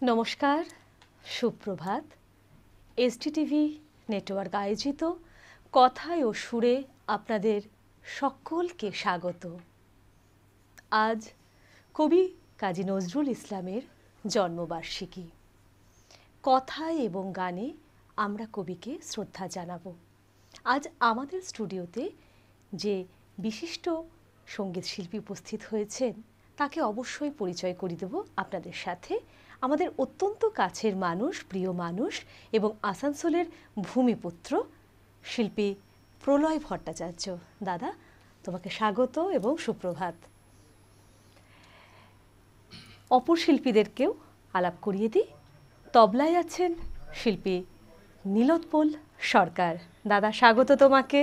নমস্কার, সুপ্রভাত। SDTV network আয়োজিত কথায় ও সুরে আপনাদের সকলকে স্বাগত। আজ কবি কাজী নজরুল ইসলামের জন্মবার্ষিকী। কথায় এবং গানে আমরা কবিকে শ্রদ্ধা জানাব। আজ আমাদের স্টুডিওতে যে বিশিষ্ট সঙ্গীত শিল্পী উপস্থিত হয়েছেন তাকে অবশ্যই পরিচয় করিয়ে দেব আপনাদের সাথে। আমাদের অত্যন্ত কাছের মানুষ, প্রিয় মানুষ এবং আসানসোলের ভূমিপুত্র শিল্পী প্রলয় ভট্টাচার্য। দাদা, তোমাকে স্বাগত এবং সুপ্রভাত। অপর শিল্পীদেরকেও আলাপ করিয়ে দিই। তবলায় আছেন শিল্পী নীলোৎপল সরকার। দাদা, স্বাগত তোমাকে।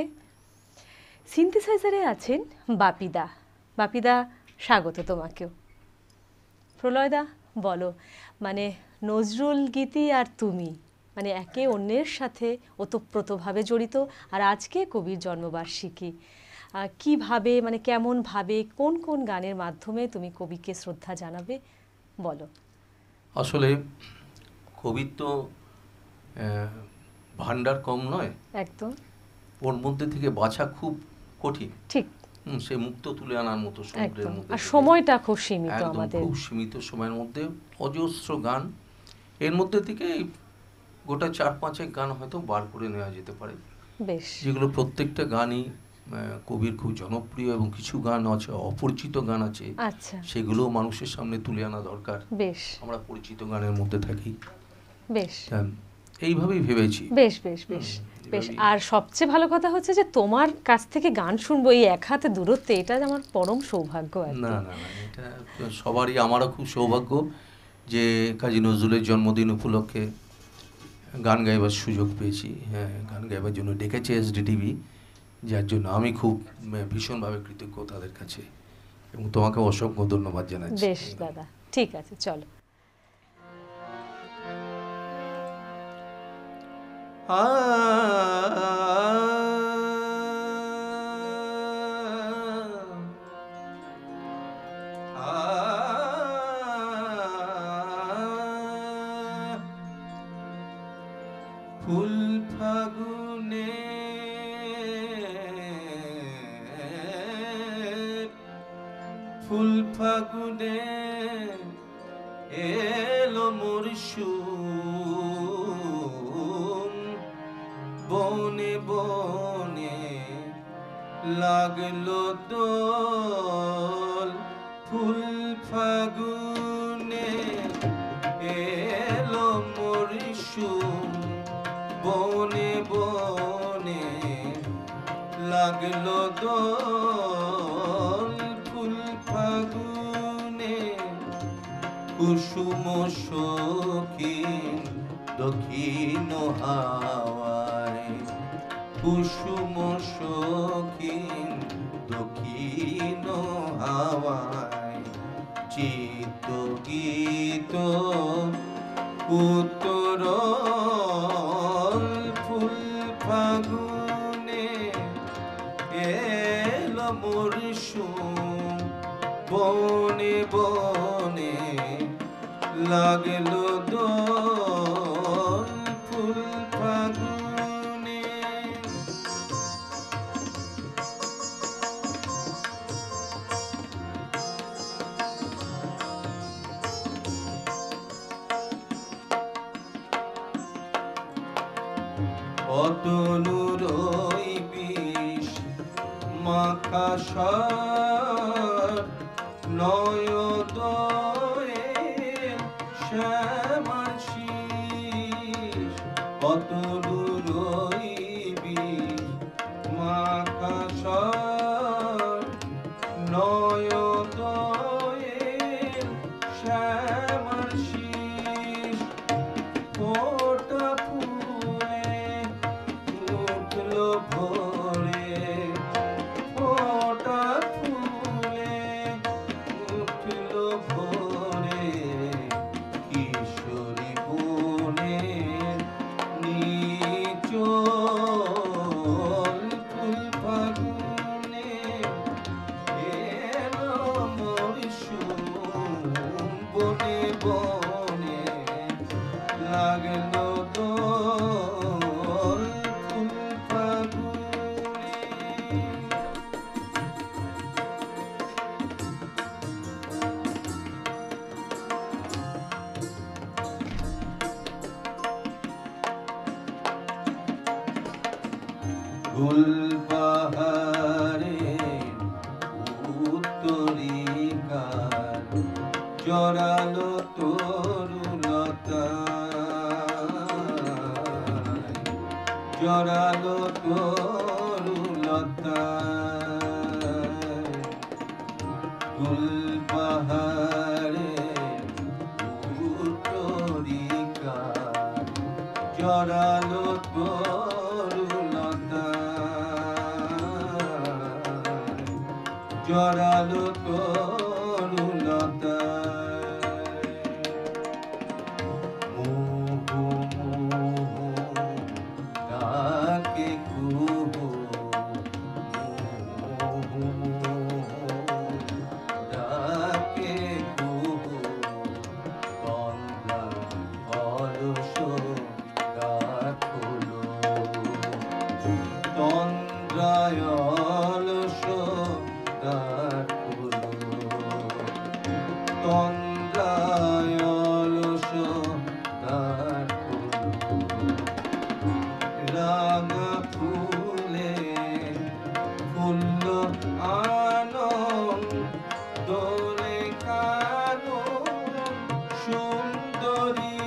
সিনথেসাইজারে আছেন বাপিদা। বাপিদা, স্বাগত তোমাকেও। প্রলয়দা, বলো, মানে নজরুল গীতি আর তুমি মানে একে অন্যের সাথে ওতপ্রোতভাবে জড়িত, আর আজকে কবির জন্মবার্ষিকী। কিভাবে, মানে কেমনভাবে, কোন কোন গানের মাধ্যমে তুমি কবিকে শ্রদ্ধা জানাবে, বলো। আসলে কবির তো ভান্ডার কম নয়, একদম। ওর মধ্যে থেকে বাছা খুব কঠিন, ঠিক। সে মুক্ত তুলে আনার মতো সমুদ্রের মধ্যে, আর সময়টা খুব সীমিত, আমাদের খুব সীমিত সময়ের মধ্যে অজস্র গান। এর মধ্যে থেকে গোটা 4-5 গান হয়তো বার করে নেওয়া যেতে পারে, বেশ, যেগুলো প্রত্যেকটা গানই কবির খুব জনপ্রিয়, এবং কিছু গান আছে অপরিচিত গান আছে, আচ্ছা, সেগুলো মানুষের সামনে তুলে আনা দরকার। বেশ, আমরা পরিচিত গানের মধ্যে থাকি, বেশ, এইভাবেই ভেবেছি। বেশ বেশ বেশ বেশ। আর সবচেয়ে ভালো কথা হচ্ছে যে তোমার কাছ থেকে গান শুনবো এই এক হাতে দূরত্বে, এটা আমার পরম সৌভাগ্য। না না না, এটা সবারই, আমারও খুব সৌভাগ্য যে কাজী নজরুলের জন্মদিন উপলক্ষে গান গাইবার সুযোগ পেয়েছি। হ্যাঁ, গান গাইবার জন্য ডেকেছে এসডিটিভি, যার জন্য আমি খুব ভীষণভাবে কৃতজ্ঞ তাদের কাছে, এবং তোমাকে অসংখ্য ধন্যবাদ জানাচ্ছি। বেশ দাদা, ঠিক আছে, চলো। ফুল ফাগুনে ফুল ফাগুনে এলো মরশুম, বনে বনে লাগলো দোল। ফুল ফাগুনে এলো মরশুম, বনে বনে লাগলো দোল। ফুল ফাগুনে কুসুম সখীন দক্ষিণ হাওয়ায়, কুসুম সখীন দক্ষিণ হাওয়ায়, চিত্ত গীত উত্তর। ফুল ফাগুনে এলো মরশুম, বনে বনে লাগলো দোল। ফুল ফাগুনে অতনুর বিষ মাখা সার, নয়দয়ে শ্যামার শীষ। অতনুর বিষ মাখা সার, নয়দয়ে শ্যামার শীষ। ফোঁটা ফুলে উঠলো ভোরে, ফোঁটা ফুলে উঠলো ভোরে, কিশোরী বনের নিচল। ফুল ফাগুনে এলো মরশুম, বনে বনে ফুলবাহারে উত্তরিকার জড়ালো তরুলতা, জড়ালো তরুলতা, ফুলবাহারে উত্তরিকার জড়ালো তরুলতা, জড়ালো তরুলতা, মোহ মোহ ডাকে কুহু, মোহ মোহ ডাকে কুহু, তন্দ্রা অলস রাত হলো, তন্দ্রায় অলস রাত হলো, তন্দ্রায় অলস রাত হলো, রাঙা ফুলে ফুল্ল আনন্দ দোলে কানো সুন্দরী,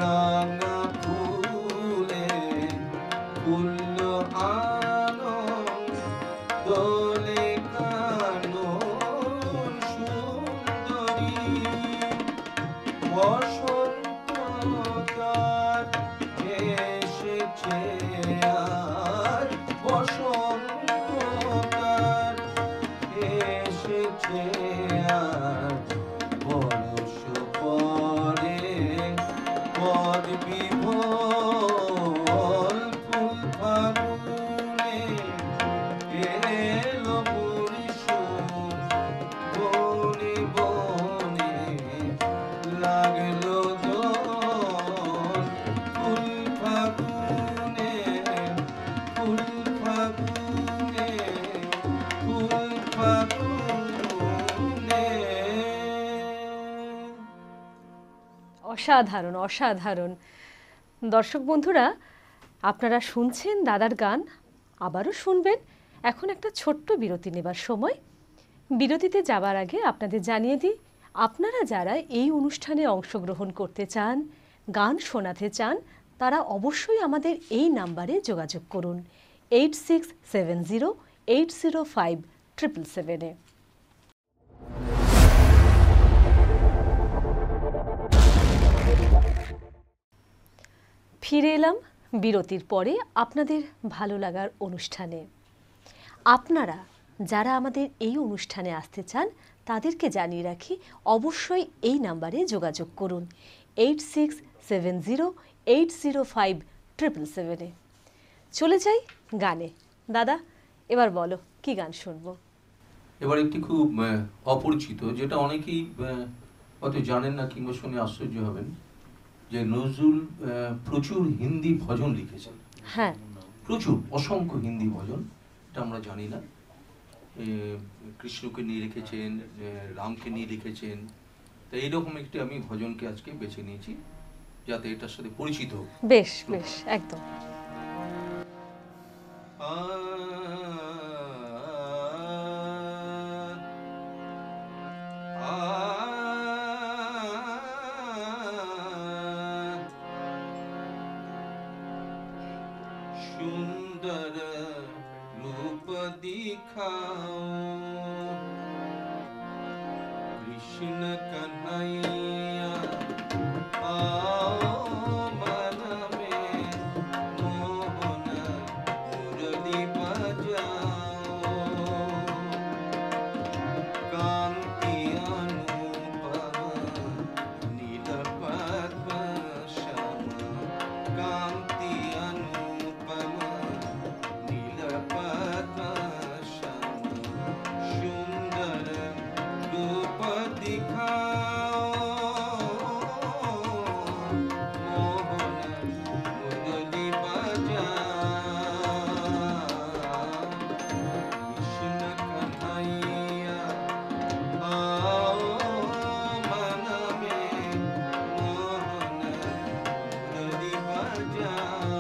রাঙা ফুলে ফুল্ল আনন্দ দোলে কানো সুন্দরী, বসন্ত তার এসেছে আর, বসন্ত তার এসেছে আর, বরষ পরে পদ বিভোল ফুল ফাগুনে এলো মরশুম, বনে বনে লাগলো দোল, ফুল ফাগুনে, ফুল ফাগুনে, ফুল ফাগুনে। অসাধারণ অসাধারণ। দর্শক বন্ধুরা, আপনারা শুনছেন দাদার গান, আবারও শুনবেন। এখন একটা ছোট্ট বিরতি নেবার সময়। বিরতিতে যাবার আগে আপনাদের জানিয়ে দিই, আপনারা যারা এই অনুষ্ঠানে অংশগ্রহণ করতে চান, গান শোনাতে চান, তারা অবশ্যই আমাদের এই নাম্বারে যোগাযোগ করুন 8670805777-এ। ফিরে এলাম বিরতির পরে আপনাদের ভালো লাগার অনুষ্ঠানে। আপনারা যারা আমাদের এই অনুষ্ঠানে আসতে চান তাদেরকে জানিয়ে রাখি, অবশ্যই এই নাম্বারে যোগাযোগ করুন 8670805777-এ। চলে যাই গানে। দাদা, এবার বলো কি গান শুনবো? এবার একটি খুব অপরিচিত, যেটা অনেকেই হয়তো জানেন না কিংবা শুনে আশ্চর্য হবেন, যে নজরুল প্রচুর হিন্দি ভজন লিখেছেন। হ্যাঁ, প্রচুর, অসংখ্য হিন্দি ভজন, এটা আমরা জানি না। কৃষ্ণকে নিয়ে লিখেছেন, রামকে নিয়ে লিখেছেন। তো এইরকম একটি আমি ভজনকে আজকে বেছে নিয়েছি, যাতে এটার সাথে পরিচিত হোক। বেশ বেশ, একদম। সুন্দর রূপ দিখাও কৃষ্ণ কন্হैया, आओ मन में मोहन मुरली बजाओ, कांति अनुपम नील पद्म श्याम, कांति अनुपम नील पद्म श्याम, सुंदर रूप दिखाओ, मोहन मुरली बजाओ, कृष्ण कन्हैया, आओ मन में मोहन मुरली बजाओ।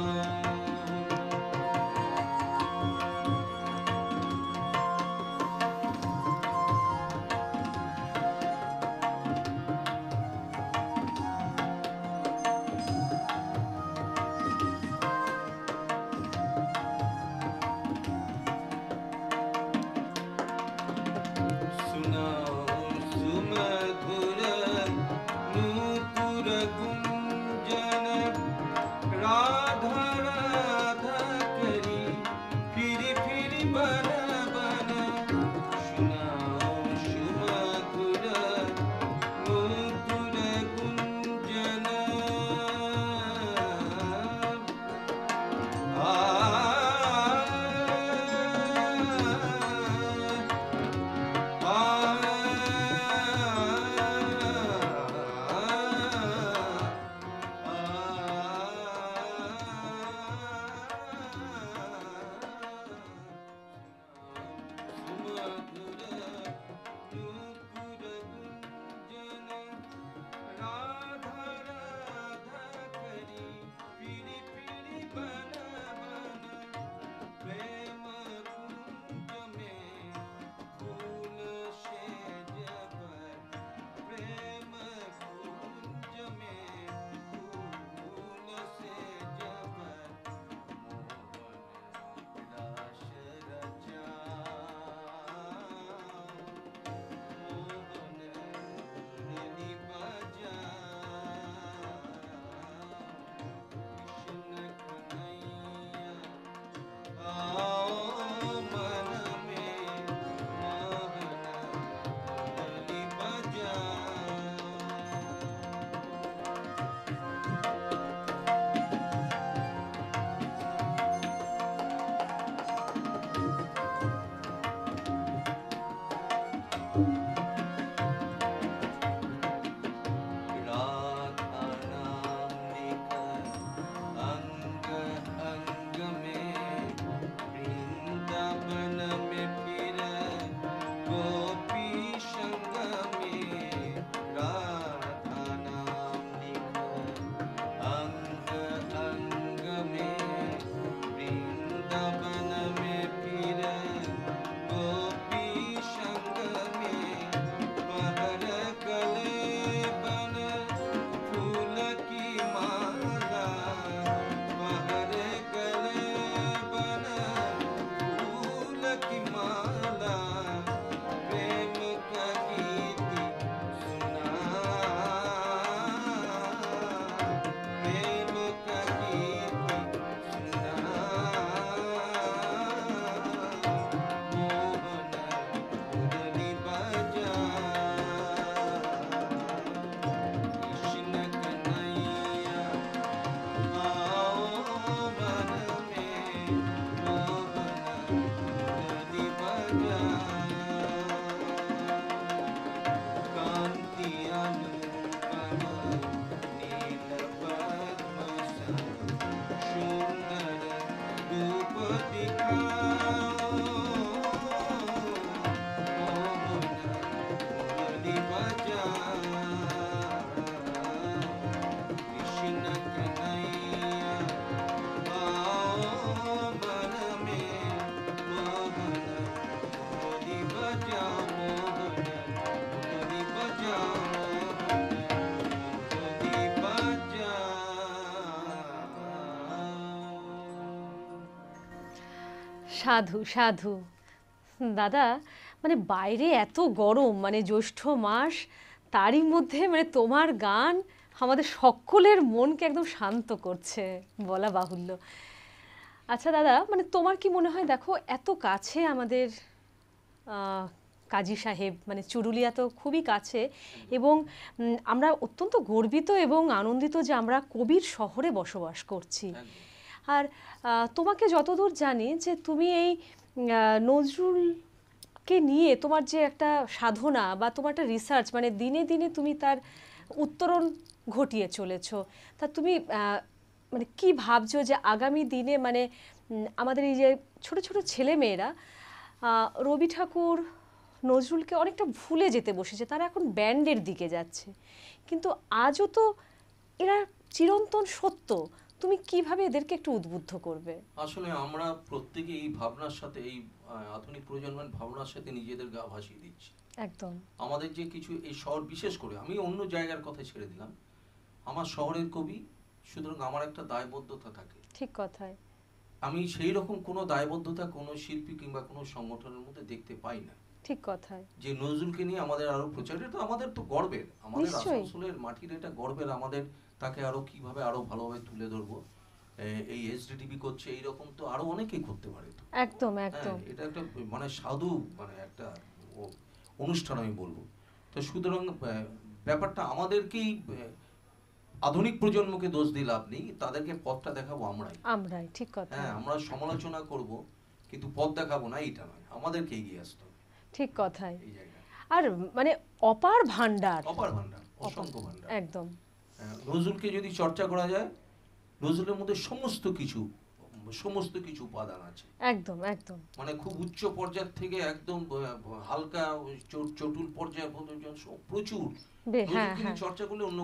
সাধু সাধু। দাদা, মানে বাইরে এত গরম, মানে জ্যৈষ্ঠ মাস, তারই মধ্যে মানে তোমার গান আমাদের সকলের মনকে একদম শান্ত করছে, বলা বাহুল্য। আচ্ছা দাদা, মানে তোমার কি মনে হয়, দেখো এত কাছে আমাদের কাজী সাহেব, মানে চুরুলিয়া তো খুবই কাছে, এবং আমরা অত্যন্ত গর্বিত এবং আনন্দিত যে আমরা কবির শহরে বসবাস করছি। আর তোমাকে যতদূর জানি যে তুমি এই নজরুলকে নিয়ে তোমার যে একটা সাধনা বা তোমার একটা রিসার্চ, মানে দিনে দিনে তুমি তার উত্তরণ ঘটিয়ে চলেছো। তা তুমি মানে কি ভাবছো যে আগামী দিনে, মানে আমাদের এই যে ছোট ছোট ছেলেমেয়েরা রবি ঠাকুর, নজরুলকে অনেকটা ভুলে যেতে বসেছে, তারা এখন ব্যান্ডের দিকে যাচ্ছে, কিন্তু আজও তো এরা চিরন্তন সত্য। তুমি কিভাবে এদেরকে একটু উদ্বুদ্ধ করবে? আসলে আমরা প্রত্যেকে এই ভাবনার সাথে, এই আধুনিক প্রজন্মের ভাবনার সাথে নিজেদের গা ভাসিয়ে দিচ্ছি। একদম। আমাদের যে কিছু এই শহর, বিশেষ করে আমি অন্য জায়গার কথা ছেড়ে দিলাম, আমার শহরের কবি, সুতরাং আমার একটা দায়বদ্ধতা থাকে। ঠিক কথাই। আমি সেই রকম কোনো দায়বদ্ধতা কোনো শিল্পী কিংবা কোনো সংগঠনের মধ্যে দেখতে পাই না। ঠিক কথাই। যে নজরুলকে নিয়ে আমাদের আরো প্রচার, এটা আমাদের তো গর্বের, আমাদের আসানসোলের মাটির এটা গর্বের, আমাদের তাকে আরো কিভাবে আরো ভালোভাবে তুলে ধরবো। এই এসডিটিভি করছে, এইরকম তো আরো অনেকেই করতে পারে। তো একদম একদম, এটা একটা মানে সাধু, মানে একটা অনুষ্ঠান আমি বলবো। তো সুতরাং ব্যাপারটা আমাদেরকেই, আধুনিক প্রজন্মকে দোষ দিয়ে লাভ নেই, তাদেরকে পথটা দেখাবো আমরাই। ঠিক কথা। হ্যাঁ, আমরা সমালোচনা করব কিন্তু পথ দেখাবো না, এটা নয়, আমাদেরকে এগিয়ে আসতে হবে। ঠিক কথাই। আর মানে অপার ভান্ডার, অসংখ্য ভান্ডার। একদম। নজরুলকে যদি চর্চা করা যায়, নজরুলের মধ্যে সমস্ত কিছু উপাদান আছে। একদম একদম, মানে খুব উচ্চ পর্যায় থেকে একদম হালকা চটুল পর্যায় পর্যন্ত প্রচুর চর্চা করলে অন্য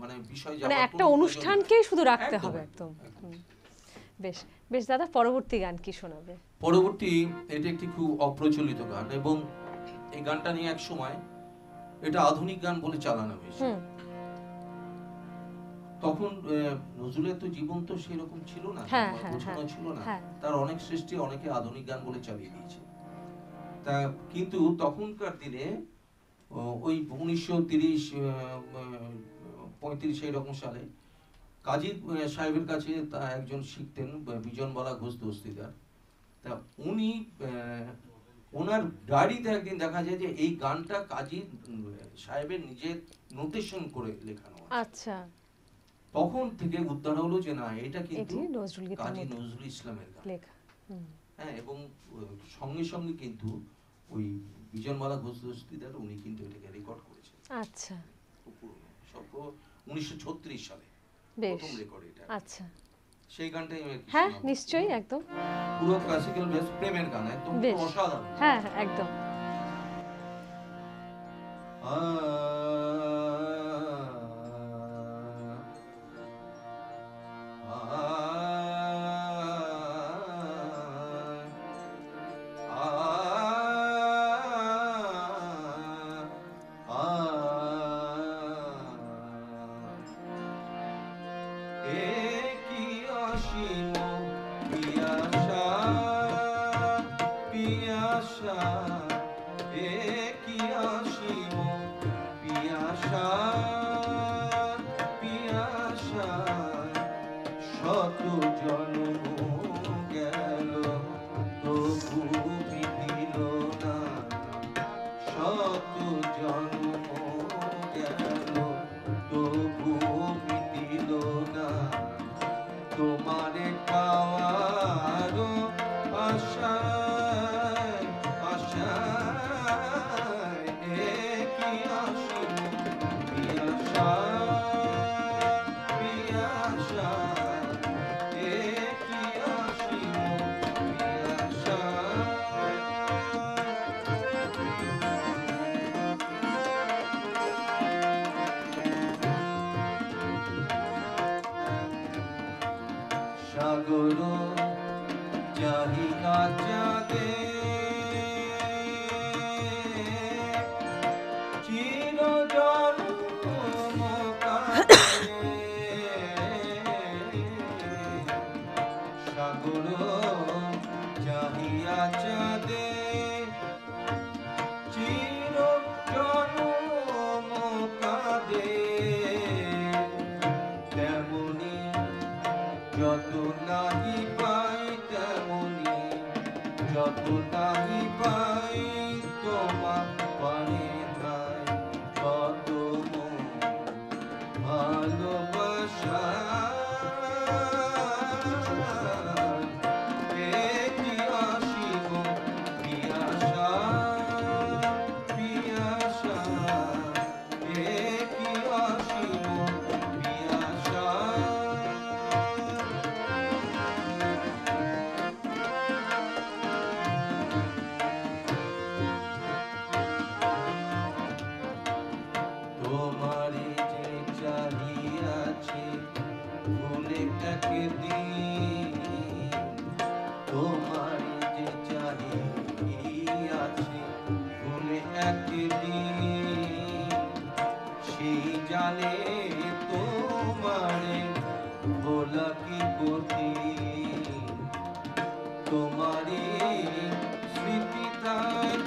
মানে বিষয়, মানে একটা অনুষ্ঠানকেই শুধু রাখতে হবে। একদম। বেশ বেশ দাদা, পরবর্তী গান কি শোনাবে? পরবর্তী, এটা একটি খুব অপ্রচলিত গান, এবং এই গানটা নিয়ে এক সময় এটা আধুনিক গান বলে চালানো হয়েছে। তখন নজরুলের তো জীবন তো সেরকম ছিল না, গোছানো ছিল না, তার অনেক সৃষ্টি অনেকে আধুনিক গান বলে চালিয়ে দিয়েছে। তা কিন্তু তখনকার দিনে ওই 1930-35 এরকম সালে কাজী সাহেবের কাছে তা একজন শিখতেন, বিজনবালা ঘোষ দস্তিদার। তা উনি, ওনার ডায়েরিতে একদিন দেখা যায় যে এই গানটা কাজী সাহেবের নিজের নোটেশন করে লেখানো। আচ্ছা। তখন থেকে উদ্ধার হলো যে না, এটা কিন্তু কাজী নজরুল ইসলামের গান লেখা। হ্যাঁ, এবং সঙ্গে সঙ্গে কিন্তু ওই বিজনবালা ঘোষ দস্তিদার উনি কিন্তু এটাকে রেকর্ড করেছেন। আচ্ছা। সব 1936 সালে প্রথম রেকর্ড এটা। আচ্ছা। সেই গানটাই আমি, হ্যাঁ নিশ্চয়ই, একদম পুরো ক্লাসিক্যাল বেস, প্রেমের গান, একদম অসাধারণ। হ্যাঁ একদম। সাগর জানে তোমারে বলা কি কঠিন, তোমারই স্মৃতি তার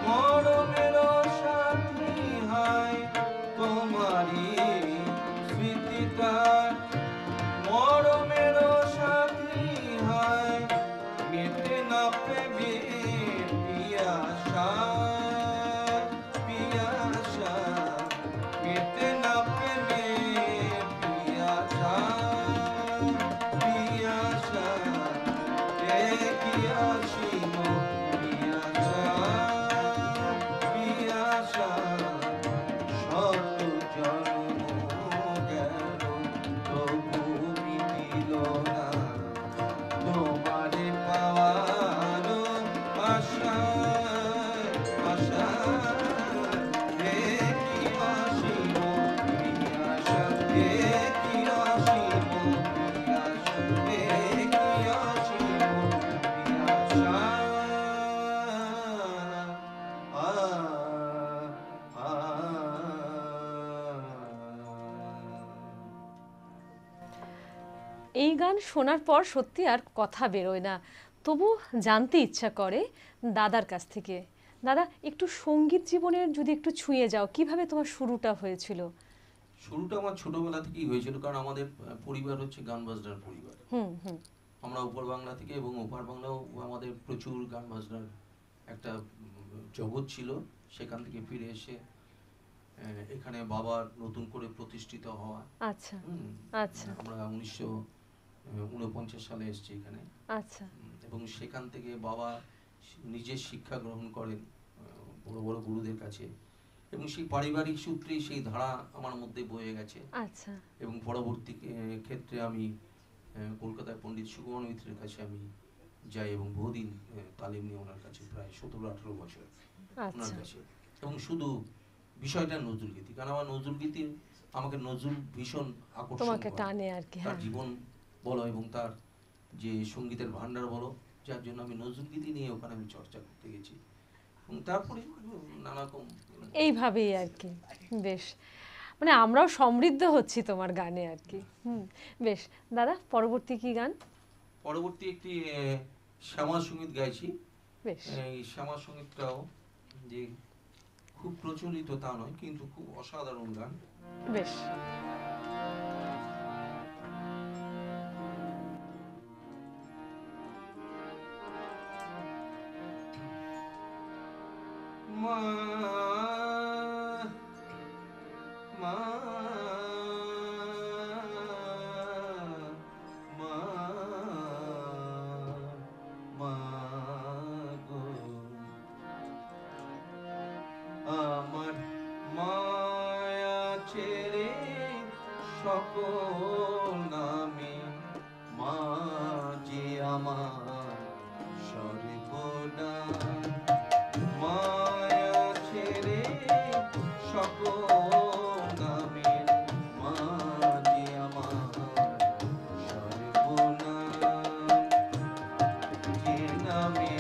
মরমের সাথী হয়, তোমারই স্মৃতি তার মরমের সাথী হয়, মেটে না প্রেমের পিয়াসা, পিয়াসা মেটে না প্রেমের পিয়াসা, পিয়াসা দেখিয়াছিল পিয়াসা, পিয়াসা শত জন্ম গেল তবু মিটিল না তোমারে পাওয়ার আশা, আশা দেখিয়াছিল পিয়াসা, দেখিয়াছিল পিয়াসা, দেখিয়াছিল পিয়াসা। এই গান শোনার পর সত্যি আর কথা বেরোয় না, তবু জানতে ইচ্ছা করে দাদার কাছ থেকে। দাদা, একটু সঙ্গীত জীবনের যদি একটু ছুঁয়ে যাও, কিভাবে তোমার শুরুটা হয়েছিল? শুরুটা আমার ছোটবেলা থেকেই হয়েছিল, কারণ আমাদের পরিবার হচ্ছে গান বাজনার পরিবার। আমরা উপর বাংলা থেকে, এবং ওপার বাংলাও আমাদের প্রচুর গান বাজনার একটা জগৎ ছিল। সেখান থেকে ফিরে এসে এখানে বাবার নতুন করে প্রতিষ্ঠিত হওয়া। আচ্ছা আচ্ছা। আমরা 1949 সালে এসেছি এখানে। আচ্ছা। এবং সেখান থেকে বাবা নিজে শিক্ষা গ্রহণ করেন বড় বড় গুরুদের কাছে, এবং সেই পারিবারিক সূত্রেই সেই ধারা আমার মধ্যে বয়ে গেছে। আচ্ছা। এবং পরবর্তী ক্ষেত্রে আমি কলকাতায় পণ্ডিত সুকুমার মিত্রের কাছে আমি যাই, এবং বহুদিন তালিম নিয়ে ওনার কাছে, প্রায় 17-18 বছর ওনার কাছে। এবং শুধু বিষয়টা নজরুল গীতি, কারণ আমার নজরুল গীতি, আমাকে নজরুল ভীষণ আকর্ষণ করে, টানে আর কি। তার জীবন বলো এবং তার যে সঙ্গীতের ভান্ডার বলো, যার জন্য আমি নজরুল গীতি নিয়ে ওখানে আমি চর্চা করতে গেছি। এবং তারপরে নানা রকম এইভাবেই আর কি। বেশ, মানে আমরাও সমৃদ্ধ হচ্ছি তোমার গানে আর কি। বেশ দাদা, পরবর্তী কি গান? পরবর্তী একটি শ্যামা সঙ্গীত গাইছি। বেশ। এই শ্যামা সঙ্গীতটাও যে খুব প্রচলিত তা নয়, কিন্তু খুব অসাধারণ গান। বেশ। মা মা মা মা গো, আমার মায়া ছেড়ে সকল নামে, মা যে আমার সর্বনাশ, মায়া ছেড়ে সকল নামে, মা যে আমার সর্বনাশ, যে নামে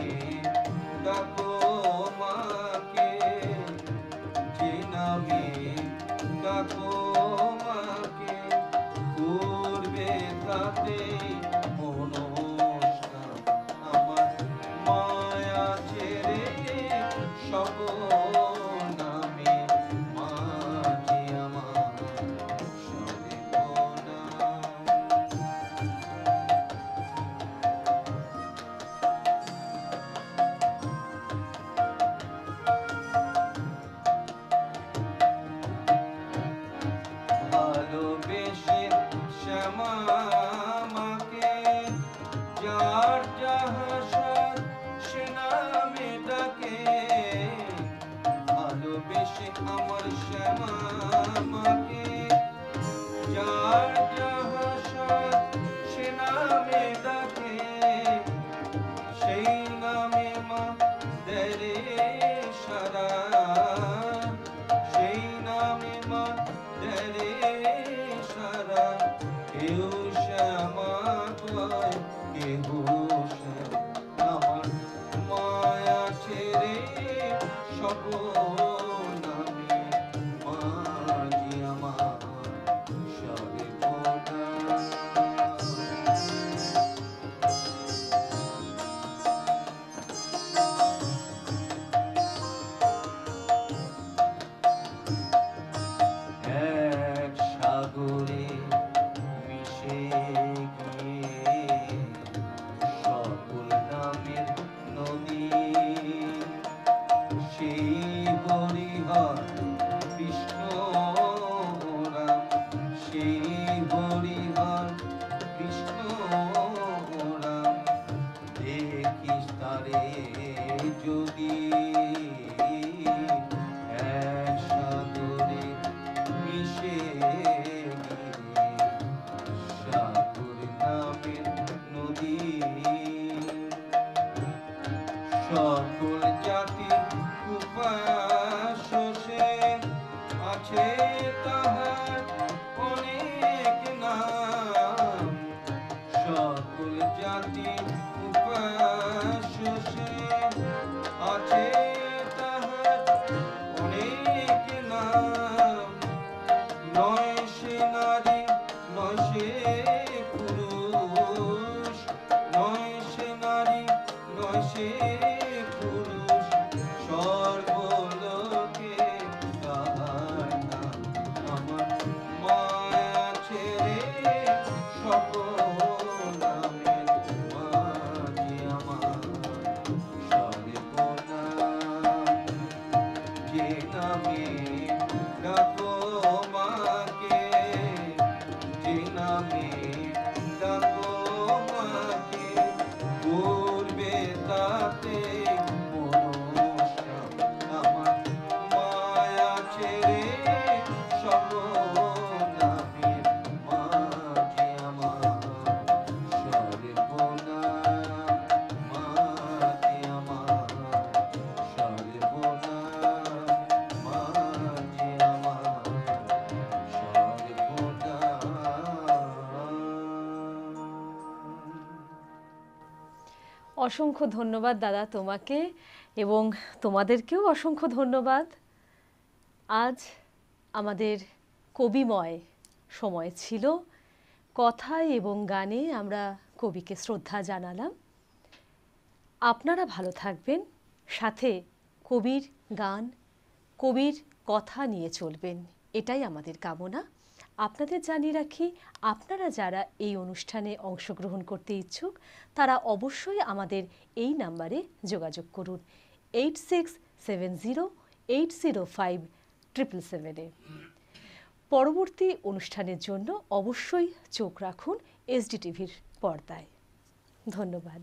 ডাকো মাকে, যে নামে ডাকো মাকে, করবে তাতে মনস্কার, আমার মায়া ছেড়ে সকল নামে, মা যে আমার সর্বনাশ। ভালোবেসে শ্যামা মাকে, যার যাহা সাথ সে নামে ডাকে, ভালোবেসে আমার শ্যামা মাকে, যার যাহা সাথ সে নামে ডাকে, সেই নামে মা দেরে সারা, সেই নামে মা দেরে সারা, কেউ শ্যামা কয় কেহ শ্যামা, আমার মায়া ছেড়ে সকল নামে, মা যে আমার আছে তাহার অনেক নাম, সকল জাতি উপাস্য সে, আছে তাহার অনেক নাম, নয় সে নারী নয় সে পুরুষ, নয় সে নারী নয় সে পুরুষ, সর্বলোকে তাহার নাম। আমার মায়া ছেড়ে সকল নামের মাঝে আমার সর্বনাম, যে নামে ডাকো মাকে, যে নামে ডাকো মাকে, করবে তাতে মনস্কাম। আমার মায়া ছেড়ে সকল নামের মাঝে আমার সর্বনাম, মাঝে আমার সর্বনাম, মাঝে আমার সর্বনাম। অসংখ্য ধন্যবাদ দাদা তোমাকে, এবং তোমাদেরকেও অসংখ্য ধন্যবাদ। আজ আমাদের কবিময় সময় ছিল, কথায় এবং গানে আমরা কবিকে শ্রদ্ধা জানালাম। আপনারা ভালো থাকবেন, সাথে কবির গান, কবির কথা নিয়ে চলবেন, এটাই আমাদের কামনা। আপনাদের জানিয়ে রাখি, আপনারা যারা এই অনুষ্ঠানে অংশগ্রহণ করতে ইচ্ছুক তারা অবশ্যই আমাদের এই নাম্বারে যোগাযোগ করুন, 8670805777-এ। পরবর্তী অনুষ্ঠানের জন্য অবশ্যই চোখ রাখুন SDTVর পর্দায়। ধন্যবাদ।